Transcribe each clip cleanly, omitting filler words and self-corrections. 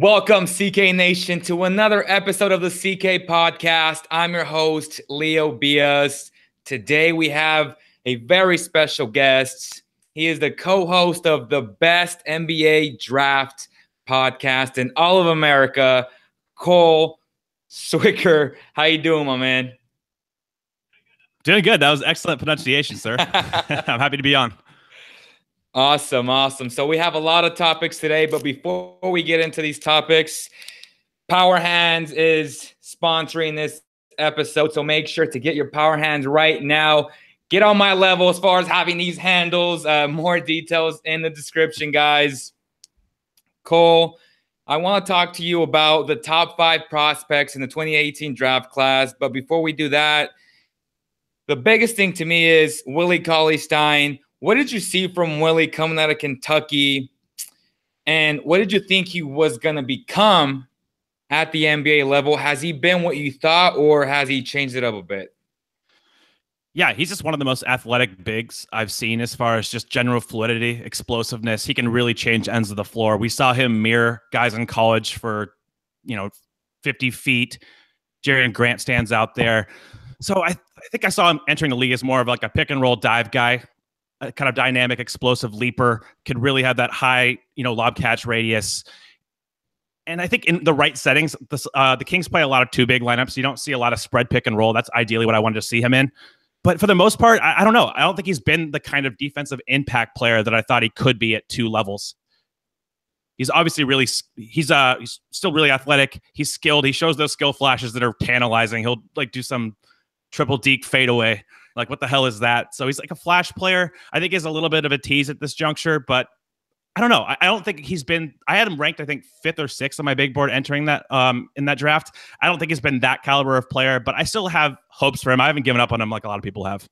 Welcome, CK Nation, to another episode of the CK Podcast. I'm your host, Leo Bias. Today we have a very special guest. He is the co-host of the best NBA draft podcast in all of America, Cole Zwicker. How you doing, my man? Doing good. That was excellent pronunciation, sir. I'm happy to be on. Awesome. So we have a lot of topics today, but before we get into these topics, Power Hands is sponsoring this episode, so make sure to get your Power Hands right now. Get on my level as far as having these handles. More details in the description, guys. Cole, I want to talk to you about the top 5 prospects in the 2018 draft class, but before we do that, the biggest thing to me is Willie Cauley-Stein. What did you see from Willie coming out of Kentucky? And what did you think he was going to become at the NBA level? Has he been what you thought, or has he changed it up a bit? Yeah, he's just one of the most athletic bigs I've seen as far as just general fluidity, explosiveness. He can really change ends of the floor. We saw him mirror guys in college for, 50 feet. Jerian Grant stands out there. So I think I saw him entering the league as more of like a pick and roll dive guy. A kind of dynamic, explosive leaper, could really have that high, lob catch radius. And I think in the right settings, the Kings play a lot of two big lineups. You don't see a lot of spread pick and roll. That's ideally what I wanted to see him in. But for the most part, I don't know. I don't think he's been the kind of defensive impact player that I thought he could be at 2 levels. He's obviously he's still really athletic. He's skilled. He shows those skill flashes that are tantalizing. He'll do some triple deke fadeaway. Like, what the hell is that? So he's like a flash player. I think he's a little bit of a tease at this juncture, but I don't know. I don't think he's been – I had him ranked, I think, 5th or 6th on my big board entering that in that draft. I don't think he's been that caliber of player, but I still have hopes for him. I haven't given up on him like a lot of people have.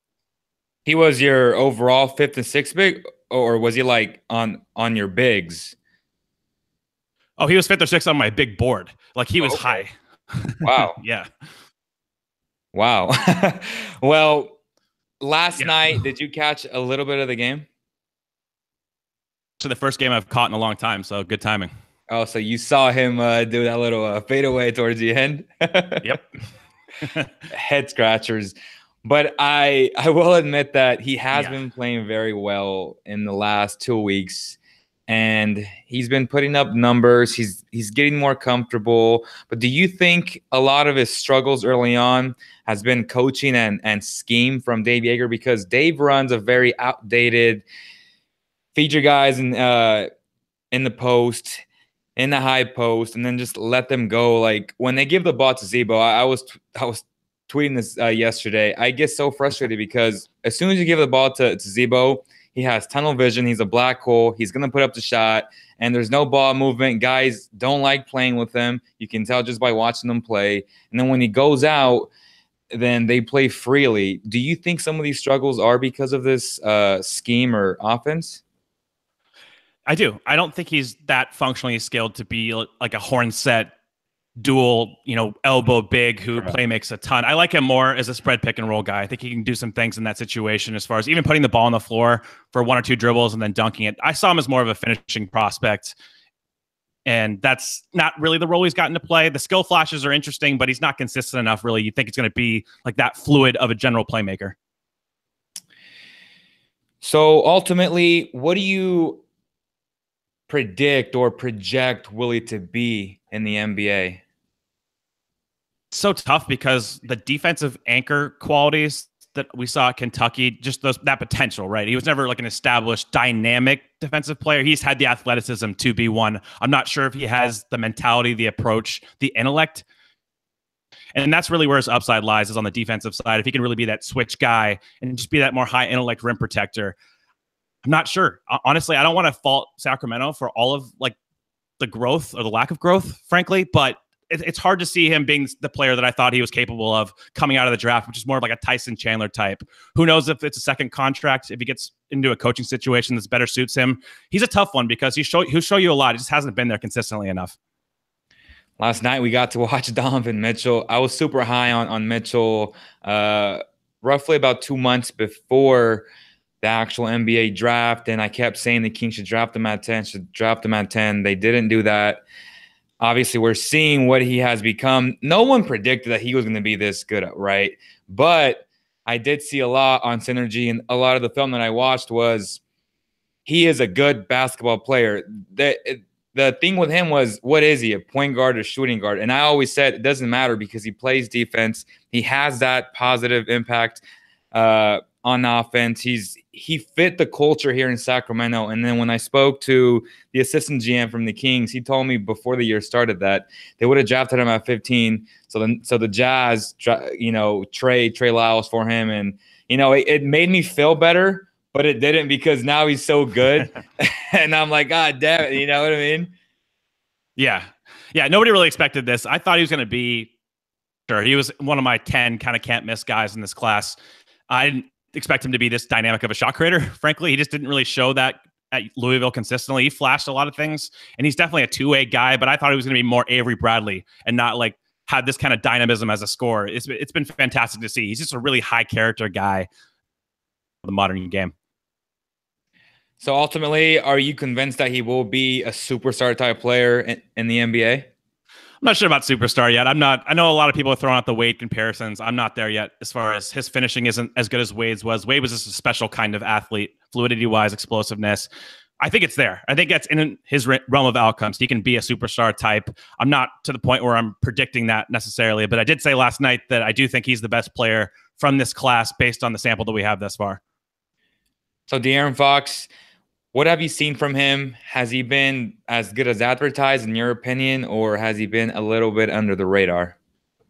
He was your overall 5th and 6th big, or was he like on your bigs? Oh, he was 5th or 6th on my big board. Like, he was high. Wow. Yeah. Wow. Well – last night, did you catch a little bit of the game? So the first game I've caught in a long time, so good timing. Oh, so you saw him do that little fadeaway towards the end? Yep. Head scratchers. But I will admit that he has been playing very well in the last 2 weeks. And he's been putting up numbers. He's getting more comfortable. But do you think a lot of his struggles early on has been coaching and scheme from Dave Yeager? Because Dave runs a very outdated feature guys in the post, in the high post, and then just let them go. Like, when they give the ball to Zebo, I was tweeting this yesterday. I get so frustrated because as soon as you give the ball to Zebo, he has tunnel vision. He's a black hole. He's going to put up the shot, and there's no ball movement. Guys don't like playing with him. You can tell just by watching them play. And then when he goes out, then they play freely. Do you think some of these struggles are because of this scheme or offense? I do. I don't think he's that functionally skilled to be like a horn set dual, elbow big who play makes a ton. I like him more as a spread pick and roll guy. I think he can do some things in that situation as far as even putting the ball on the floor for 1 or 2 dribbles and then dunking it. I saw him as more of a finishing prospect, and that's not really the role he's gotten to play. The skill flashes are interesting, but he's not consistent enough, really. You think it's going to be like that fluid of a general playmaker. So ultimately, what do you predict or project Willie to be in the NBA? So tough because the defensive anchor qualities that we saw at Kentucky, just that potential, right? He was never like an established dynamic defensive player. He's had the athleticism to be one. I'm not sure if he has the mentality, the approach, the intellect. And that's really where his upside lies, is on the defensive side. If he can really be that switch guy and just be that more high intellect rim protector, I'm not sure. Honestly, I don't want to fault Sacramento for all of like the growth or the lack of growth, frankly, but it's hard to see him being the player that I thought he was capable of coming out of the draft, which is more of like a Tyson Chandler type. Who knows if it's a second contract, if he gets into a coaching situation that's better suits him. He's a tough one because he'll show you a lot. He just hasn't been there consistently enough. Last night we got to watch Donovan Mitchell. I was super high on Mitchell roughly about 2 months before the actual NBA draft, and I kept saying the Kings should draft him at 10, They didn't do that. Obviously, we're seeing what he has become. No one predicted that he was going to be this good, right? But I did see a lot on Synergy, and a lot of the film that I watched was he is a good basketball player. The thing with him was, what is he, a point guard or shooting guard? And I always said it doesn't matter because he plays defense. He has that positive impact on offense. He fit the culture here in Sacramento. And then when I spoke to the assistant GM from the Kings, he told me before the year started that they would have drafted him at 15. So the Jazz, Trae Lyles for him, and it made me feel better. But it didn't, because now he's so good. And I'm like, God damn it. You know what I mean? Yeah. Yeah. Nobody really expected this. I thought he was going to be, sure, he was one of my 10 kind of can't miss guys in this class. I didn't expect him to be this dynamic of a shot creator. Frankly, he just didn't really show that at Louisville consistently. He flashed a lot of things, and he's definitely a two-way guy, but I thought he was going to be more Avery Bradley and not like had this kind of dynamism as a scorer. It's been fantastic to see. He's just a really high character guy for the modern game. So ultimately, are you convinced that he will be a superstar type player in the NBA? I'm not sure about superstar yet. I know a lot of people are throwing out the Wade comparisons. I'm not there yet as far as his finishing isn't as good as Wade's was. Wade was just a special kind of athlete, fluidity-wise, explosiveness. I think it's there. I think that's in his realm of outcomes. He can be a superstar type. I'm not to the point where I'm predicting that necessarily, but I did say last night that I do think he's the best player from this class based on the sample that we have thus far. So De'Aaron Fox, what have you seen from him? Has he been as good as advertised in your opinion, or has he been a little bit under the radar?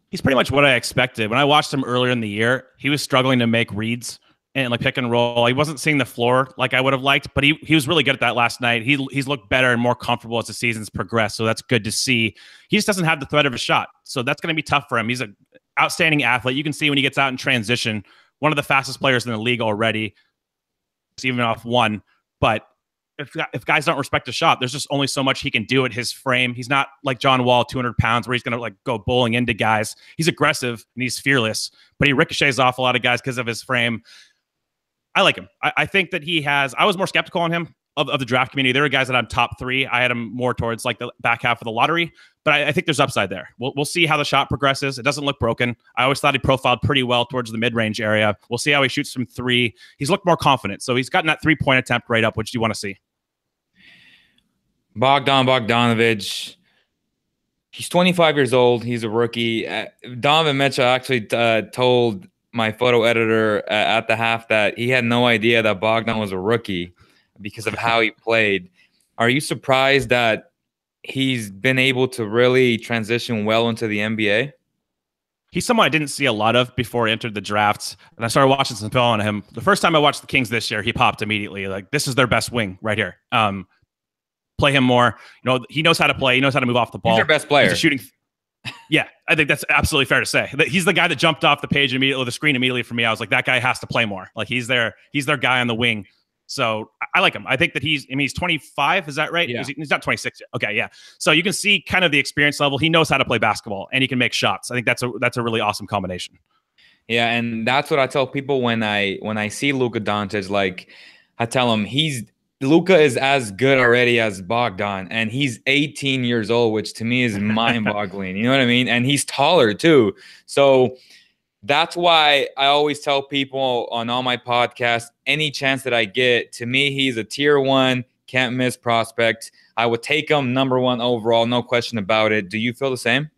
He's pretty much what I expected. When I watched him earlier in the year, he was struggling to make reads and like pick and roll. He wasn't seeing the floor like I would have liked, but he was really good at that last night. He's looked better and more comfortable as the season's progressed, so that's good to see. He just doesn't have the threat of a shot, so that's going to be tough for him. He's an outstanding athlete. You can see when he gets out in transition, one of the fastest players in the league already. It's even off one, but if guys don't respect a shot, there's just only so much he can do at his frame. He's not like John Wall, 200 pounds, where he's going to like go bowling into guys. He's aggressive and he's fearless, but he ricochets off a lot of guys because of his frame. I like him. I think that he has, I was more skeptical on him of the draft community. There are guys that I'm top 3. I had him more towards like the back half of the lottery, but I think there's upside there. We'll see how the shot progresses. It doesn't look broken. I always thought he profiled pretty well towards the mid-range area. We'll see how he shoots from 3. He's looked more confident. So he's gotten that 3-point attempt right up, which you want to see. Bogdanovic, he's 25 years old. He's a rookie. Donovan Mitchell actually told my photo editor at the half that he had no idea that Bogdan was a rookie because of how he played. Are you surprised that he's been able to really transition well into the NBA? He's someone I didn't see a lot of before I entered the drafts, and I started watching some film on him. The first time I watched the Kings this year, he popped immediately. Like, this is their best wing right here. Play him more. He knows how to play. He knows how to move off the ball. He's their best player. He's a shooting. Yeah, I think that's absolutely fair to say. He's the guy that jumped off the page immediately, the screen immediately for me. I was like, that guy has to play more. Like, he's their guy on the wing. So I like him. I think that he's 25. Is that right? Yeah. He's not 26 yet. Okay, yeah. So you can see kind of the experience level. He knows how to play basketball and he can make shots. I think that's a really awesome combination. Yeah, and that's what I tell people when I see Luka Doncic. Like, I tell them Luka is as good already as Bogdan, and he's 18 years old, which to me is mind-boggling. You know what I mean? And he's taller too. So that's why I always tell people on all my podcasts, any chance that I get, to me, he's a tier 1, can't miss prospect. I would take him number 1 overall, no question about it. Do you feel the same?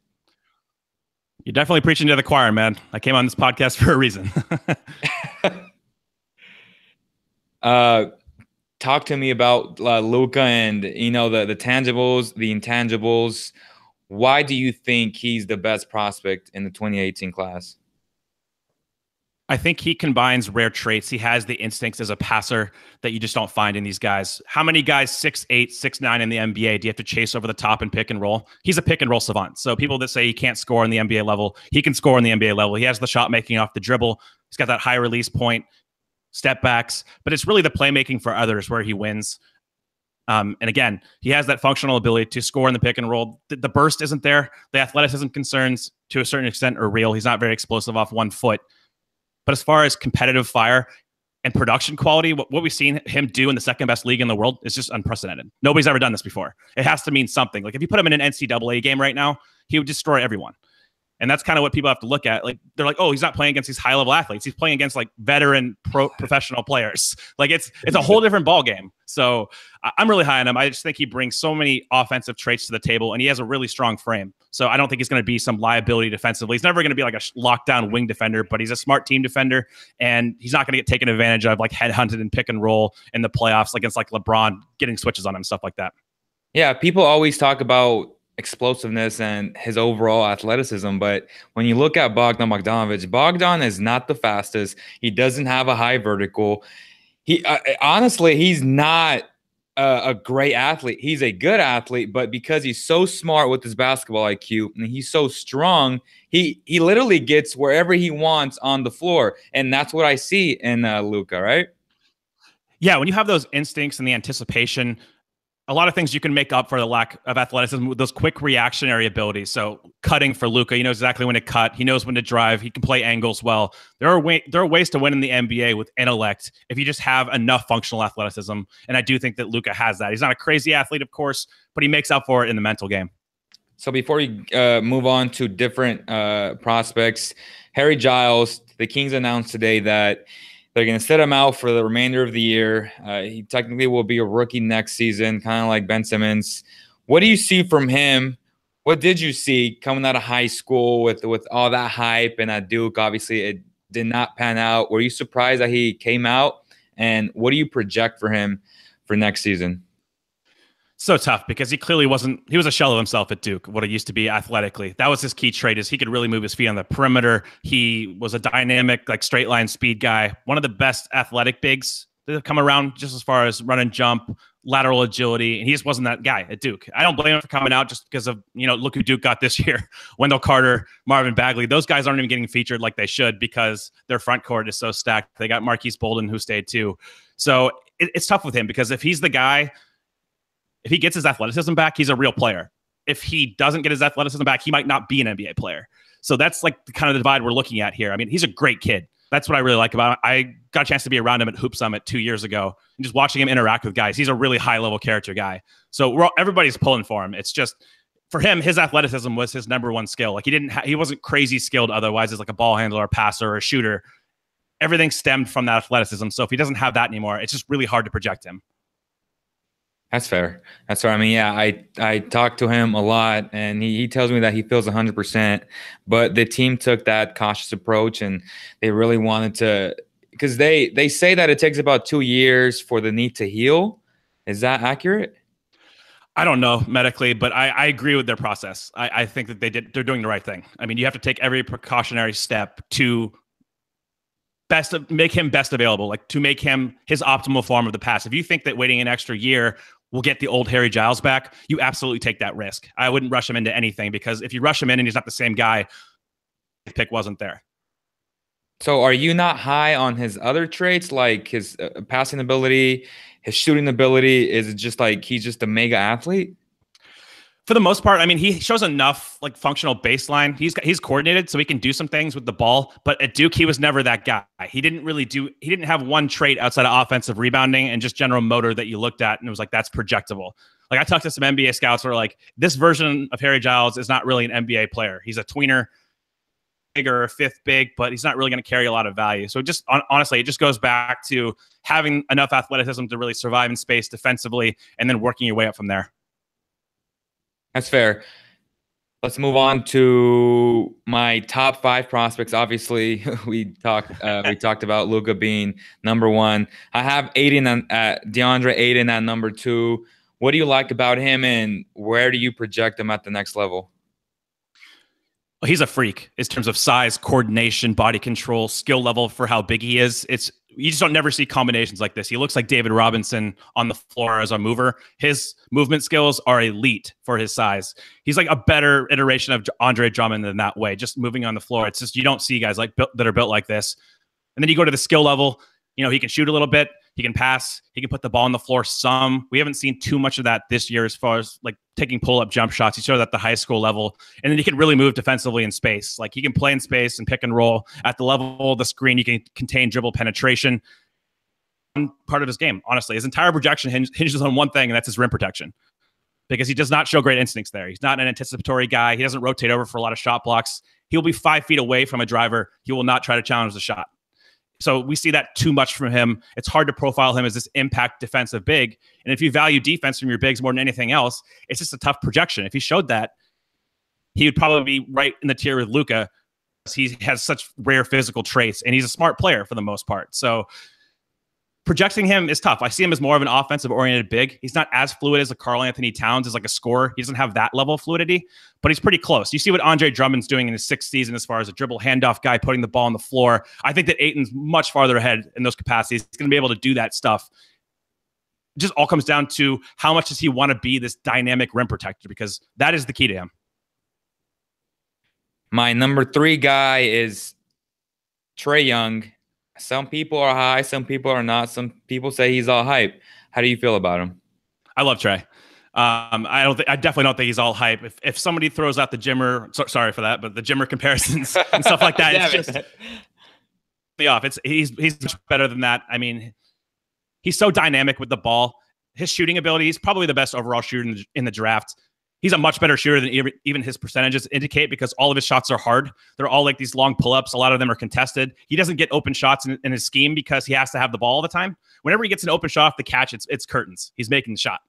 You're definitely preaching to the choir, man. I came on this podcast for a reason. Talk to me about Luka and, the tangibles, the intangibles. Why do you think he's the best prospect in the 2018 class? I think he combines rare traits. He has the instincts as a passer that you just don't find in these guys. How many guys 6'8", 6'9" in the NBA do you have to chase over the top and pick and roll? He's a pick and roll savant. So people that say he can't score on the NBA level, he can score on the NBA level. He has the shot making off the dribble. He's got that high release point, step backs, but it's really the playmaking for others where he wins. And again, he has that functional ability to score in the pick and roll. The burst isn't there. The athleticism concerns to a certain extent are real. He's not very explosive off 1 foot. But as far as competitive fire, and production quality, what we've seen him do in the second best league in the world is just unprecedented. Nobody's ever done this before. It has to mean something. Like if you put him in an NCAA game right now, he would destroy everyone. And that's kind of what people have to look at. Like they're like, oh, he's not playing against these high level athletes. He's playing against like veteran professional players. Like it's a whole different ball game. So I'm really high on him. I just think he brings so many offensive traits to the table, and he has a really strong frame. So I don't think he's going to be some liability defensively. He's never going to be like a lockdown wing defender, but he's a smart team defender, and he's not going to get taken advantage of, like headhunted and pick and roll in the playoffs against like LeBron getting switches on him, stuff like that. Yeah, people always talk about explosiveness and his overall athleticism, but when you look at Bogdanovic, Bogdan is not the fastest. He doesn't have a high vertical. He honestly, he's not a great athlete. He's a good athlete, but because he's so smart with his basketball IQ and he's so strong, he literally gets wherever he wants on the floor, and that's what I see in Luka, right? Yeah, when you have those instincts and the anticipation, a lot of things you can make up for the lack of athleticism with those quick reactionary abilities. So cutting for Luka, he knows exactly when to cut. He knows when to drive. He can play angles well. There are ways to win in the NBA with intellect if you just have enough functional athleticism. And I do think that Luka has that. He's not a crazy athlete, of course, but he makes up for it in the mental game. So before we move on to different prospects, Harry Giles, the Kings announced today that they're going to sit him out for the remainder of the year. He technically will be a rookie next season, kind of like Ben Simmons. What do you see from him? What did you see coming out of high school with all that hype and at Duke? Obviously, it did not pan out. Were you surprised that he came out? And what do you project for him for next season? So tough because he clearly wasn't, he was a shell of himself at Duke, what he used to be athletically. That was his key trait, is he could really move his feet on the perimeter. He was a dynamic, like straight line speed guy, one of the best athletic bigs that have come around just as far as run and jump, lateral agility. And he just wasn't that guy at Duke. I don't blame him for coming out just because of, look who Duke got this year. Wendell Carter, Marvin Bagley. Those guys aren't even getting featured like they should because their front court is so stacked. They got Marquise Bolden, who stayed too. So it's tough with him because if he's the guy, if he gets his athleticism back, he's a real player. If he doesn't get his athleticism back, he might not be an NBA player. So that's like the kind of divide we're looking at here. I mean, he's a great kid. That's what I really like about him. I got a chance to be around him at Hoop Summit 2 years ago and just watching him interact with guys. He's a really high-level character guy. So everybody's pulling for him. It's just, for him, his athleticism was his number one skill. Like he wasn't crazy skilled otherwise as like a ball handler, or passer, or a shooter. Everything stemmed from that athleticism. So if he doesn't have that anymore, it's just really hard to project him. That's fair. That's fair. I mean, yeah, I talked to him a lot, and he tells me that he feels 100%. But the team took that cautious approach, and they really wanted to, because they say that it takes about 2 years for the knee to heal. Is that accurate? I don't know medically, but I agree with their process. I think that they're doing the right thing. I mean, you have to take every precautionary step to make him best available, like to make him his optimal form of the past. If you think that waiting an extra year will get the old Harry Giles back, you absolutely take that risk. I wouldn't rush him into anything, because if you rush him in and he's not the same guy, his pick wasn't there. So are you not high on his other traits, like his passing ability, his shooting ability? Is it just like he's just a mega athlete? For the most part, I mean, he shows enough like functional baseline. He's coordinated, so he can do some things with the ball. But at Duke, he was never that guy. He didn't have one trait outside of offensive rebounding and just general motor that you looked at and it was like, that's projectable. Like I talked to some NBA scouts who are like, this version of Harry Giles is not really an NBA player. He's a tweener, bigger, fifth big, but he's not really going to carry a lot of value. So just honestly, it just goes back to having enough athleticism to really survive in space defensively and then working your way up from there. That's fair. Let's move on to my top 5 prospects. Obviously, we talked about Luka being number 1. I have DeAndre Ayton at number 2. What do you like about him, and where do you project him at the next level? Well, he's a freak in terms of size, coordination, body control, skill level for how big he is. You just don't never see combinations like this. He looks like David Robinson on the floor as a mover. His movement skills are elite for his size. He's like a better iteration of Andre Drummond in that way, just moving on the floor. It's just, you don't see guys like that are built like this. And then you go to the skill level, he can shoot a little bit. He can pass. He can put the ball on the floor some. We haven't seen too much of that this year as far as like taking pull-up jump shots. He showed that at the high school level. And then he can really move defensively in space. Like he can play in space and pick and roll. At the level of the screen, you can contain dribble penetration. part of his game, honestly. His entire projection hinges on one thing, and that's his rim protection. Because he does not show great instincts there. He's not an anticipatory guy. He doesn't rotate over for a lot of shot blocks. He'll be 5 feet away from a driver. He will not try to challenge the shot. So we see that too much from him. It's hard to profile him as this impact defensive big. And if you value defense from your bigs more than anything else, it's just a tough projection. If he showed that, he would probably be right in the tier with Luka. He has such rare physical traits, and he's a smart player for the most part. So projecting him is tough. I see him as more of an offensive-oriented big. He's not as fluid as a Karl-Anthony Towns as like a scorer. He doesn't have that level of fluidity, but he's pretty close. You see what Andre Drummond's doing in his 6th season as far as a dribble handoff guy, putting the ball on the floor. I think that Ayton's much farther ahead in those capacities. He's going to be able to do that stuff. It just all comes down to how much does he want to be this dynamic rim protector, because that is the key to him. My number 3 guy is Trae Young. Some people are high, some people are not. Some people say he's all hype. How do you feel about him? I love Trae. I definitely don't think he's all hype. If somebody throws out the Jimmer, sorry for that, but the Jimmer comparisons and stuff like that, it's just me off. He's much better than that. I mean, he's so dynamic with the ball. His shooting ability, he's probably the best overall shooter in the draft. He's a much better shooter than even his percentages indicate, because all of his shots are hard. They're all like these long pull-ups. A lot of them are contested. He doesn't get open shots in his scheme because he has to have the ball all the time. Whenever he gets an open shot off the catch, it's curtains. He's making the shot.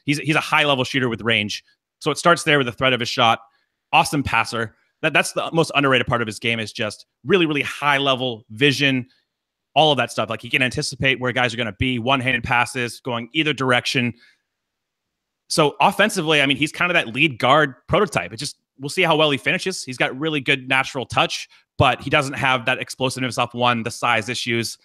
He's a high-level shooter with range. So it starts there with the threat of his shot. Awesome passer. That's the most underrated part of his game, is just really, really high-level vision, all of that stuff. Like, he can anticipate where guys are going to be, one-handed passes, going either direction. So offensively, I mean, he's kind of that lead guard prototype. We'll see how well he finishes. He's got really good natural touch, but he doesn't have that explosiveness off the size issues.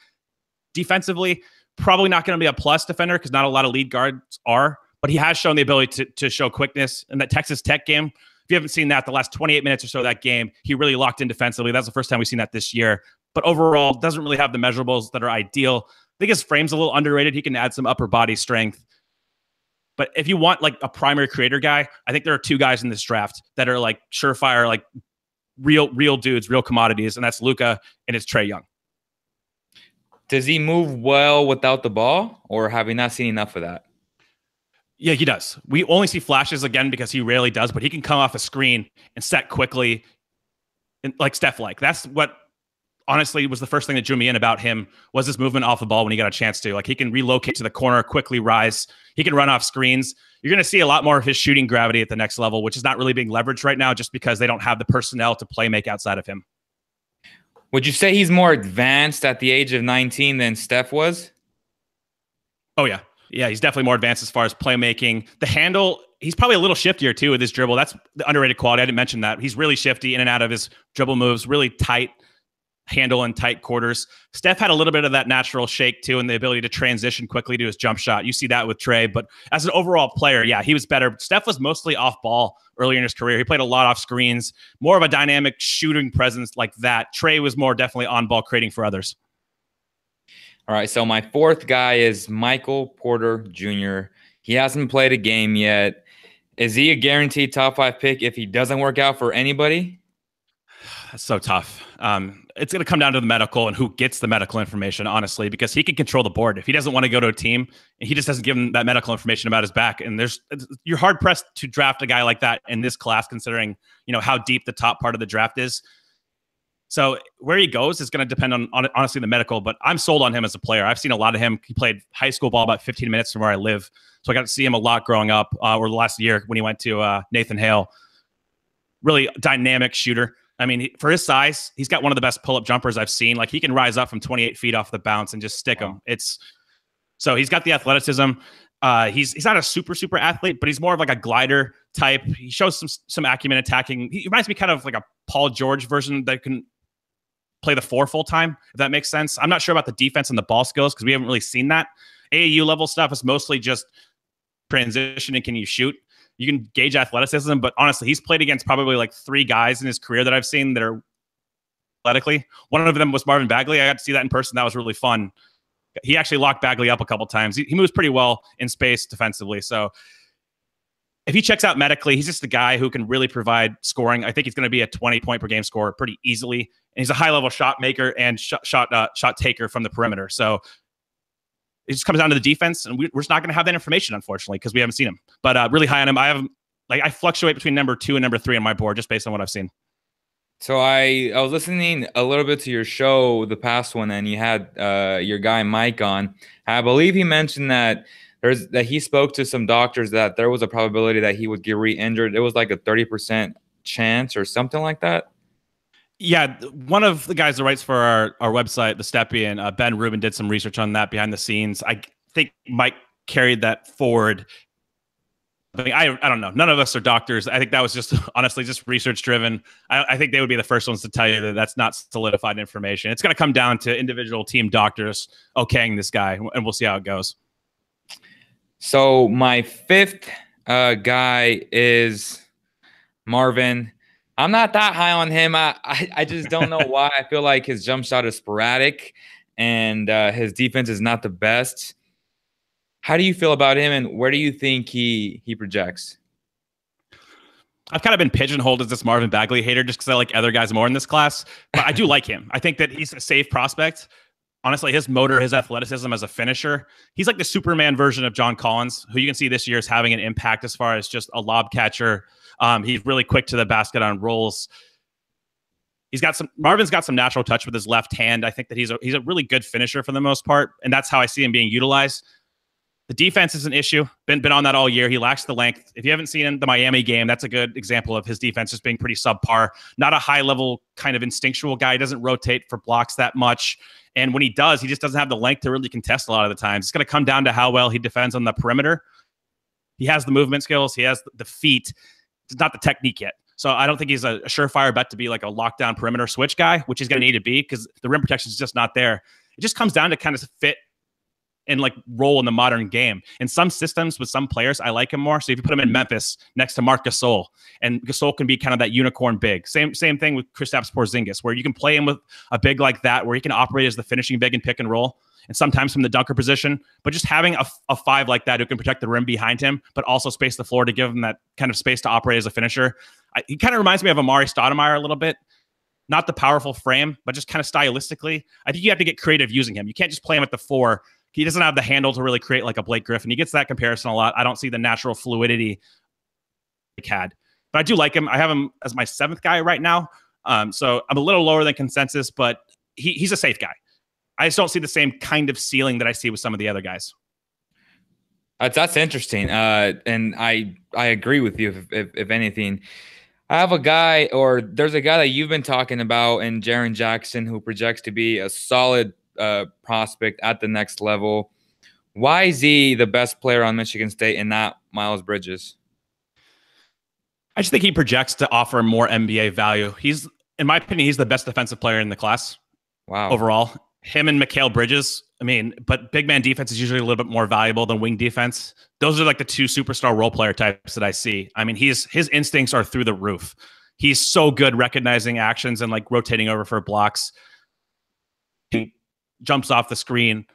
Defensively, probably not going to be a plus defender, because not a lot of lead guards are, but he has shown the ability to show quickness. In that Texas Tech game, if you haven't seen that, the last 28 minutes or so of that game, he really locked in defensively. That's the first time we've seen that this year. But overall, doesn't really have the measurables that are ideal. I think his frame's a little underrated. He can add some upper body strength. But if you want like a primary creator guy, I think there are 2 guys in this draft that are like surefire, like real dudes, real commodities, and that's Luka and it's Trae Young. Does he move well without the ball, or have we not seen enough of that? Yeah, he does. We only see flashes again because he rarely does, but he can come off a screen and set quickly, and like Steph-like. That's what honestly was the first thing that drew me in about him, was his movement off the ball when he got a chance to. Like, he can relocate to the corner, quickly rise. He can run off screens. You're going to see a lot more of his shooting gravity at the next level, which is not really being leveraged right now just because they don't have the personnel to play make outside of him. Would you say he's more advanced at the age of 19 than Steph was? Oh, yeah. Yeah, he's definitely more advanced as far as playmaking. The handle, he's probably a little shiftier, too, with his dribble. That's the underrated quality. I didn't mention that. He's really shifty in and out of his dribble moves, really tight handle in tight quarters. Steph had a little bit of that natural shake too, and the ability to transition quickly to his jump shot. You see that with Trae, but as an overall player, yeah, he was better. Steph was mostly off ball earlier in his career. He played a lot off screens, more of a dynamic shooting presence like that. Trae was more definitely on ball, creating for others. All right, so my 4th guy is Michael Porter Jr. He hasn't played a game yet. Is he a guaranteed top 5 pick if he doesn't work out for anybody? That's so tough. It's going to come down to the medical and who gets the medical information, honestly, because he can control the board. If he doesn't want to go to a team and he just doesn't give him that medical information about his back, and you're hard pressed to draft a guy like that in this class, considering, you know, how deep the top part of the draft is. So where he goes is going to depend on honestly the medical, but I'm sold on him as a player. I've seen a lot of him. He played high school ball about 15 minutes from where I live. So I got to see him a lot growing up, or the last year when he went to Nathan Hale. Really dynamic shooter. I mean, for his size, he's got one of the best pull-up jumpers I've seen. Like, he can rise up from 28 feet off the bounce and just stick them. So he's got the athleticism. He's not a super athlete, but he's more of like a glider type. He shows some acumen attacking. He reminds me kind of like a Paul George version that can play the 4 full time, if that makes sense. I'm not sure about the defense and the ball skills because we haven't really seen that. AAU level stuff is mostly just transition and can you shoot. You can gauge athleticism, but honestly, he's played against probably like 3 guys in his career that I've seen that are athletically. One of them was Marvin Bagley. I got to see that in person. That was really fun. He actually locked Bagley up a couple times. He moves pretty well in space defensively. So if he checks out medically, he's just a guy who can really provide scoring. I think he's going to be a 20-point per game scorer pretty easily. And he's a high-level shot maker and shot taker from the perimeter. So It just comes down to the defense, and we're just not going to have that information, unfortunately, because we haven't seen him. But really high on him. I fluctuate between number 2 and number 3 on my board just based on what I've seen. So I was listening a little bit to your show, the past one, and you had your guy Mike on. I believe he mentioned that he spoke to some doctors that there was a probability that he would get re-injured. It was like a 30% chance or something like that. Yeah, one of the guys that writes for our website, the Stepien, Ben Rubin, did some research on that behind the scenes. I think Mike carried that forward. I mean, I don't know. None of us are doctors. I think that was just honestly just research driven. I think they would be the first ones to tell you that that's not solidified information. It's going to come down to individual team doctors okaying this guy, and we'll see how it goes. So my 5th guy is Marvin. I'm not that high on him. I just don't know why. I feel like his jump shot is sporadic, and his defense is not the best. How do you feel about him, and where do you think he projects? I've kind of been pigeonholed as this Marvin Bagley hater just because I like other guys more in this class, but I do like him. I think that he's a safe prospect. Honestly, his motor, his athleticism as a finisher, he's like the Superman version of John Collins, who you can see this year is having an impact as far as just a lob catcher. He's really quick to the basket on rolls. Marvin's got some natural touch with his left hand. I think that he's a really good finisher for the most part, and that's how I see him being utilized. The defense is an issue. Been on that all year. He lacks the length. If you haven't seen the Miami game, that's a good example of his defense just being pretty subpar. Not a high-level kind of instinctual guy. He doesn't rotate for blocks that much. And when he does, he just doesn't have the length to really contest a lot of the times. It's going to come down to how well he defends on the perimeter. He has the movement skills. He has the feet. It's not the technique yet. So I don't think he's a surefire bet to be like a lockdown perimeter switch guy, which he's going to need to be because the rim protection is just not there. It just comes down to kind of fit and like role in the modern game. In some systems with some players, I like him more. So if you put him in Memphis next to Marc Gasol, and Gasol can be kind of that unicorn big. Same thing with Kristaps Porzingis, where you can play him with a big like that, where he can operate as the finishing big and pick and roll, and sometimes from the dunker position. But just having a 5 like that who can protect the rim behind him, but also space the floor to give him that kind of space to operate as a finisher. He kind of reminds me of Amari Stoudemire a little bit. Not the powerful frame, but just kind of stylistically. I think you have to get creative using him. You can't just play him at the 4. He doesn't have the handle to really create like a Blake Griffin. He gets that comparison a lot. I don't see the natural fluidity he had. But I do like him. I have him as my 7th guy right now. So I'm a little lower than consensus, but he's a safe guy. I just don't see the same kind of ceiling that I see with some of the other guys. That's interesting. And I agree with you, if anything. I have a guy, or there's a guy that you've been talking about in Jaren Jackson, who projects to be a solid prospect at the next level. Why is he the best player on Michigan State and not Miles Bridges? I just think he projects to offer more NBA value. In my opinion, he's the best defensive player in the class. Wow. Overall. Him and Mikal Bridges, but big man defense is usually a little bit more valuable than wing defense. Those are like the 2 superstar role player types that I see. His instincts are through the roof. He's so good recognizing actions and like rotating over for blocks. He jumps off the screen,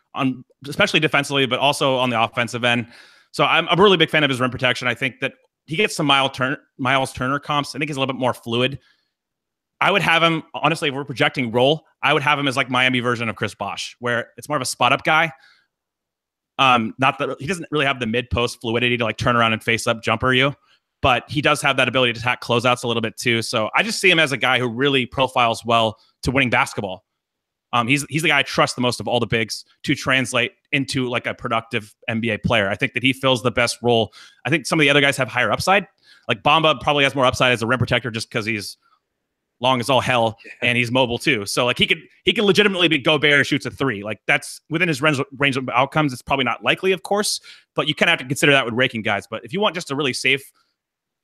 especially defensively, but also on the offensive end. So I'm a really big fan of his rim protection. I think that he gets some Miles Turner comps. I think he's a little bit more fluid. I would have him, honestly, if we're projecting role, I would have him as like Miami version of Chris Bosh, where it's more of a spot-up guy. Not that he doesn't really have the mid-post fluidity to like turn around and face-up jumper you, but he does have that ability to attack closeouts a little bit too. So I just see him as a guy who really profiles well to winning basketball. He's the guy I trust the most of all the bigs to translate into like a productive NBA player. I think that he fills the best role. I think some of the other guys have higher upside. Like Bamba probably has more upside as a rim protector just because he's long as all hell and he's mobile too. So like he can legitimately be Gobert and shoots a 3. Like that's within his range of outcomes. It's probably not likely, of course, but you kind of have to consider that with raking guys. But if you want just a really safe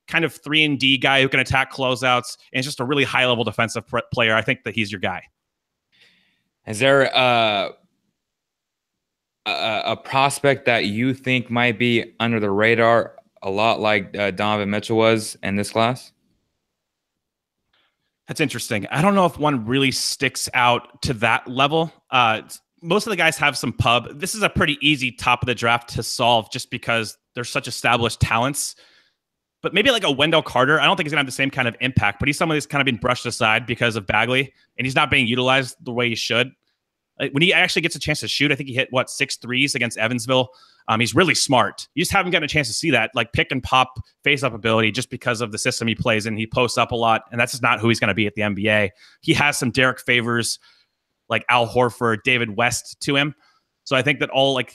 kind of 3-and-D guy who can attack closeouts and is just a really high level defensive player, I think that he's your guy. Is there a prospect that you think might be under the radar a lot like Donovan Mitchell was in this class? That's interesting. I don't know if one really sticks out to that level. Most of the guys have some pub. This is a pretty easy top of the draft to solve just because there's such established talents. But maybe like a Wendell Carter, I don't think he's going to have the same kind of impact, but he's someone who's kind of been brushed aside because of Bagley, and he's not being utilized the way he should. when he actually gets a chance to shoot, I think he hit 6 threes against Evansville. He's really smart. You just haven't gotten a chance to see that, like pick and pop face up ability, just because of the system he plays in. He posts up a lot, and that's just not who he's going to be at the NBA. He has some Derek Favors, like Al Horford, David West to him. So I think that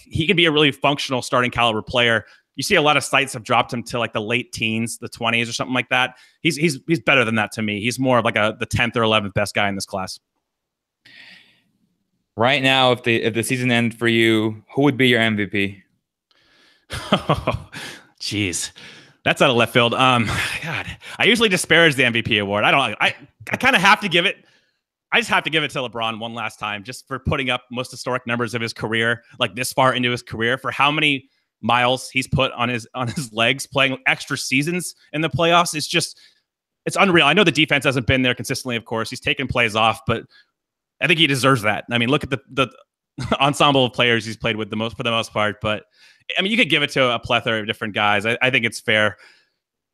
he can be a really functional starting caliber player. You see a lot of sites have dropped him to like the late teens, the 20s or something like that. He's better than that to me. He's more of like the 10th or 11th best guy in this class. Right now, if the season ended for you, who would be your MVP? Jeez, that's out of left field. God, I usually disparage the MVP award. I kind of have to give it. I just have to give it to LeBron one last time, just for putting up most historic numbers of his career, like this far into his career, for how many miles he's put on his legs, playing extra seasons in the playoffs. It's unreal. I know the defense hasn't been there consistently, of course. He's taken plays off, but I think he deserves that. I mean, look at the ensemble of players he's played with for the most part. But I mean, you could give it to a plethora of different guys. I think it's fair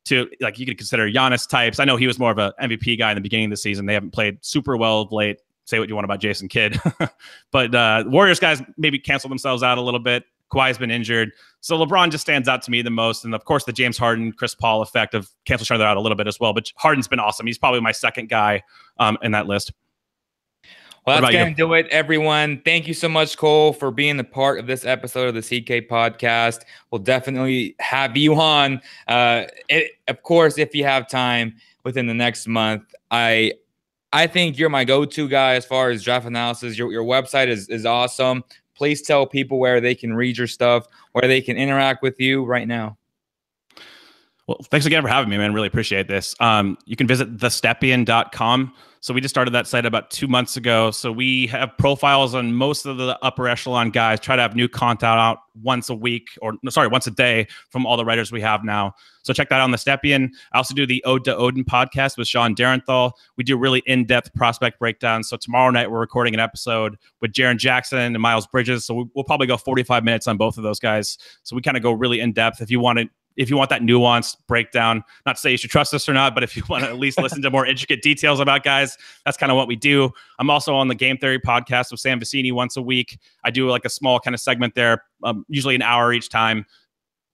to, like, you could consider Giannis types. I know he was more of an MVP guy in the beginning of the season. They haven't played super well of late. Say what you want about Jason Kidd. But Warriors guys maybe cancel themselves out a little bit. Kawhi's been injured. So LeBron just stands out to me the most. And of course, the James Harden, Chris Paul effect of cancel each other out a little bit as well. But Harden's been awesome. He's probably my second guy in that list. Well, that's going to do it, everyone. Thank you so much, Cole, for being a part of this episode of the CK podcast. We'll definitely have you on. Of course, if you have time within the next month. I think you're my go-to guy as far as draft analysis. Your website is awesome. Please tell people where they can read your stuff, where they can interact with you right now. Well, thanks again for having me, man. Really appreciate this. You can visit thestepien.com. So we just started that site about 2 months ago. So we have profiles on most of the upper echelon guys, try to have new content out once a day from all the writers we have now. So check that out on the Stepien. I also do the Ode to Odin podcast with Sean Darenthal. We do really in-depth prospect breakdowns. So tomorrow night we're recording an episode with Jaren Jackson and Miles Bridges. So we'll probably go 45 minutes on both of those guys. So we kind of go really in-depth. If you want that nuanced breakdown, not to say you should trust us or not, but if you want to at least listen to more intricate details about guys, that's kind of what we do. I'm also on the Game Theory podcast with Sam Vecini once a week. I do like a small kind of segment there, usually an hour each time.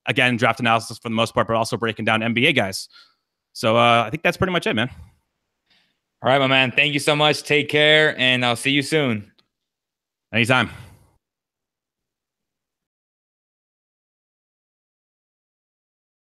Again, draft analysis for the most part, but also breaking down NBA guys. So I think that's pretty much it, man. All right, my man. Thank you so much. Take care, and I'll see you soon. Anytime.